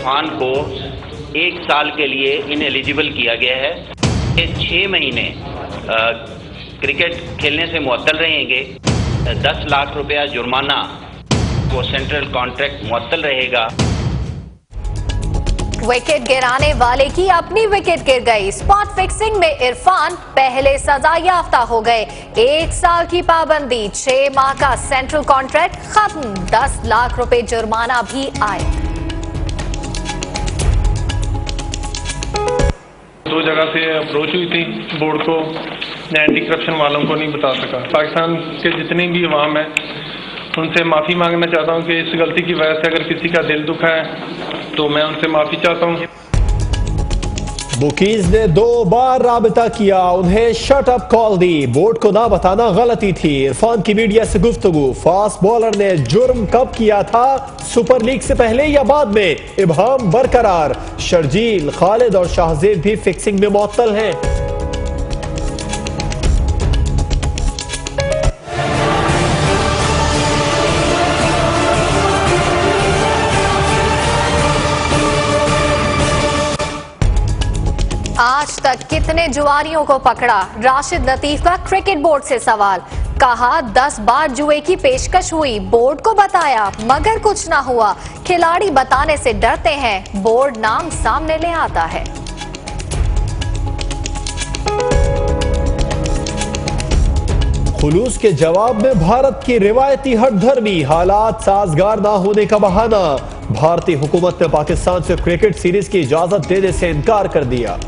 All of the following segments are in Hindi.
इरफान को 1 साल के लिए इनएलिजिबल किया गया है। ये 6 महीने क्रिकेट खेलने से मुअत्तल रहेंगे। 10 लाख रुपया जुर्माना वो सेंट्रल कॉन्ट्रैक्ट मुअत्तल रहेगा। विकेट गिराने वाले की अपनी विकेट गिर गई। स्पॉट फिक्सिंग में इरफान पहले सजा याफ्ता हो गए। 1 साल की पाबंदी, 6 माह का सेंट्रल कॉन्ट्रैक्ट खत्म, 10 लाख रुपए जुर्माना भी आए। 2 जगह से अप्रोच हुई थी बोर्ड को, एंटी करप्शन वालों को नहीं बता सका। पाकिस्तान के जितने भी अवाम है उनसे माफ़ी मांगना चाहता हूं कि इस गलती की वजह से अगर किसी का दिल दुखा है तो मैं उनसे माफ़ी चाहता हूं। बुकीज ने 2 बार राबता किया, उन्हें शट अप कॉल दी। बोर्ड को ना बताना गलती थी। इरफान की मीडिया से गुफ्तगू, फास्ट बॉलर ने जुर्म कब किया था, सुपर लीग से पहले या बाद में, इब्हाम बरकरार। शर्जील, खालिद और शाहजेब भी फिक्सिंग में मुअत्तल हैं। आज तक कितने जुआरियों को पकड़ा, राशिद लतीफ का क्रिकेट बोर्ड से सवाल। कहा 10 बार जुए की पेशकश हुई, बोर्ड को बताया मगर कुछ ना हुआ। खिलाड़ी बताने से डरते हैं, बोर्ड नाम सामने ले आता है। खुलूस के जवाब में भारत की रिवायती हठधर्मी, हालात साजगार ना होने का बहाना। भारतीय हुकूमत ने पाकिस्तान से क्रिकेट सीरीज की इजाजत देने से इनकार कर दिया।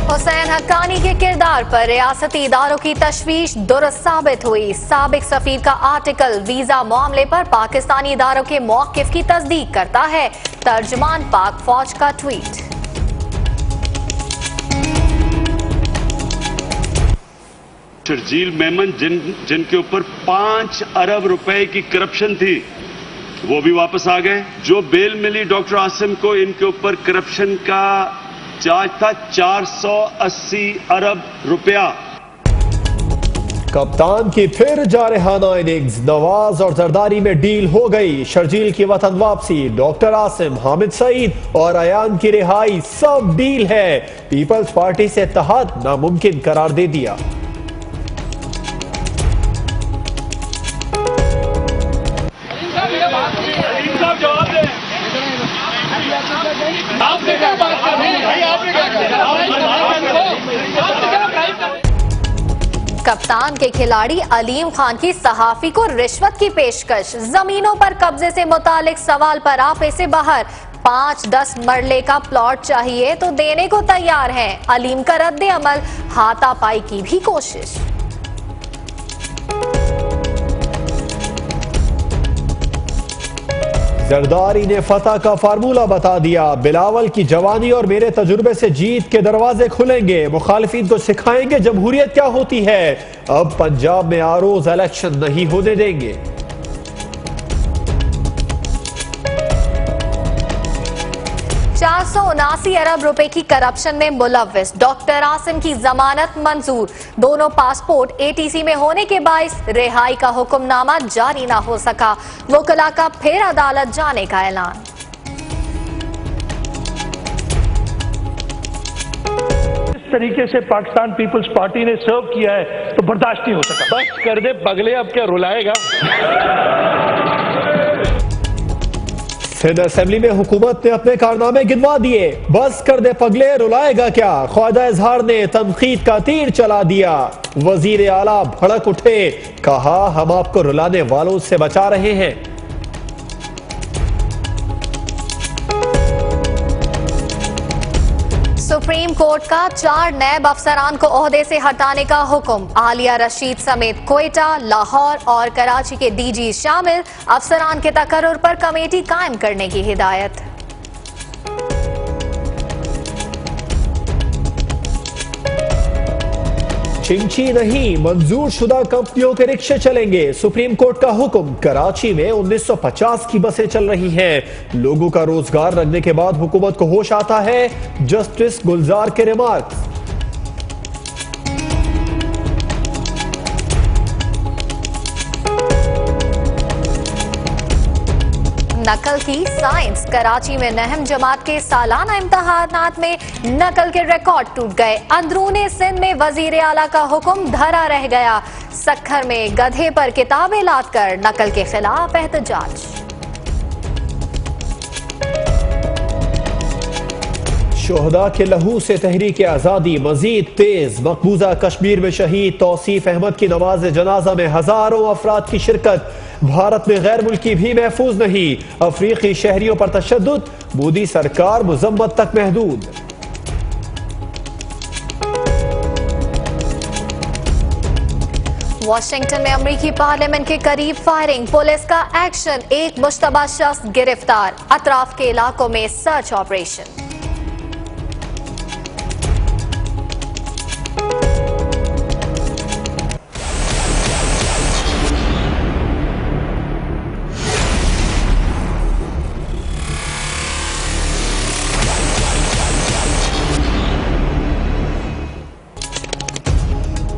हुसैन हक्कानी के किरदार पर रियासती इदारों की तशवीश दुरुस्त साबित हुई। साबिक सफीर का आर्टिकल वीजा मामले पर पाकिस्तानी इदारों के मौकिफ की तस्दीक करता है। तर्जुमान पाक फौज का ट्वीट। शर्जील मेमन जिनके ऊपर 5 अरब रुपए की करप्शन थी वो भी वापस आ गए। जो बेल मिली डॉक्टर आसिम को, इनके ऊपर करप्शन का चार्ज था 480 अरब रुपया। कप्तान की फिर जारहाना इनिंग्स, नवाज और जरदारी में डील हो गई। शर्जील की वतन वापसी, डॉक्टर आसिम, हामिद सईद और अयान की रिहाई, सब डील है। पीपल्स पार्टी से इत्तेहाद नामुमकिन करार दे दिया। कप्तान के खिलाड़ी अलीम खान की सहाफी को रिश्वत की पेशकश। जमीनों पर कब्जे से मुतालिक सवाल पर आपे से बाहर। 5-10 मरले का प्लॉट चाहिए तो देने को तैयार हैं। अलीम का रद्द अमल, हाथापाई की भी कोशिश। जरदारी ने फतह का फार्मूला बता दिया। बिलावल की जवानी और मेरे तजुर्बे से जीत के दरवाजे खुलेंगे। मुखालिफिन को सिखाएंगे जमहूरियत क्या होती है। अब पंजाब में आरोज इलेक्शन नहीं होने देंगे। 479 अरब रुपए की करप्शन में मुलव्विस डॉक्टर आसिम की जमानत मंजूर। दोनों पासपोर्ट एटीसी में होने के बाइस रिहाई का हुक्मनामा जारी ना हो सका। वकला का फिर अदालत जाने का ऐलान। इस तरीके से पाकिस्तान पीपल्स पार्टी ने सर्व किया है तो बर्दाश्त नहीं हो सका। बस कर दे पगले, अब क्या रुलाएगा। सिंध असेंबली में हुकूमत ने अपने कारनामे गिनवा दिए। बस कर दे पगले, रुलाएगा क्या। ख्वाजा इजहार ने तनकीद का तीर चला दिया। वजीर आला भड़क उठे, कहा हम आपको रुलाने वालों से बचा रहे हैं। सुप्रीम कोर्ट का 4 नैब अफसरान को ओहदे से हटाने का हुक्म। आलिया रशीद समेत क्वेटा, लाहौर और कराची के डीजी शामिल। अफसरान के तकर्रुर पर कमेटी कायम करने की हिदायत। चिंची नहीं, मंजूर शुदा कंपनियों के रिक्शे चलेंगे। सुप्रीम कोर्ट का हुक्म। कराची में 1950 की बसें चल रही हैं। लोगों का रोजगार लगने के बाद हुकूमत को होश आता है। जस्टिस गुलजार के रिमार्क्स। नकल की साइंस। कराची में नहम जमात के सालाना इम्तहानात में नकल के रिकॉर्ड टूट गए। अंदरूनी सिंध में वजीर आला का हुक्म धरा रह गया। सक्खर में गधे पर किताबें लादकर नकल के खिलाफ एहतजाज। शोहदा के लहू से तहरीक आज़ादी मजीद तेज। मकबूजा कश्मीर में शहीद तौसीफ अहमद की नमाज जनाजा में हजारों अफराद की शिरकत। भारत में गैर मुल्की भी महफूज नहीं। अफ्रीकी शहरियों पर तशद्दुद। मोदी सरकार मुजम्मत तक महदूद। वाशिंगटन में अमरीकी पार्लियामेंट के करीब फायरिंग। पुलिस का एक्शन, एक मुश्तबा शख्स गिरफ्तार। अतराफ के इलाकों में सर्च ऑपरेशन।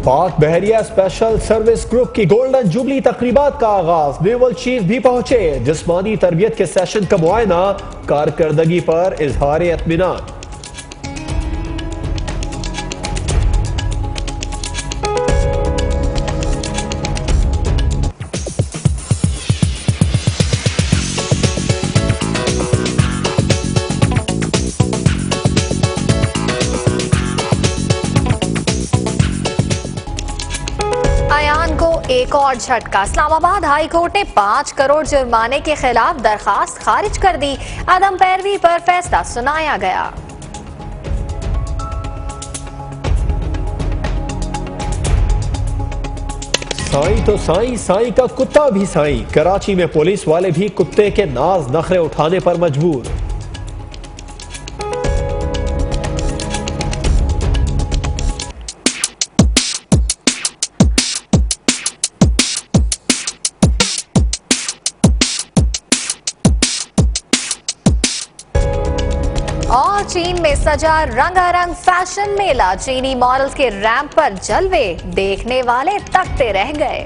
पाक बहरिया स्पेशल सर्विस ग्रुप की गोल्डन जुबली तकरीबात का आगाज। नेवल चीफ भी पहुंचे। जिस्मानी तरबियत के सेशन का मुआयना। कारकर्दगी पर इजहार इत्मीनान। एक और झटका। इस्लामाबाद हाई कोर्ट ने 5 करोड़ जुर्माने के खिलाफ दरखास्त खारिज कर दी। अदम पैरवी पर फैसला सुनाया गया। साईं तो साईं, साईं का कुत्ता भी साईं। कराची में पुलिस वाले भी कुत्ते के नाज नखरे उठाने पर मजबूर। और चीन में सजा रंगारंग फैशन मेला। चीनी मॉडल्स के रैंप पर जलवे देखने वाले तकते रह गए।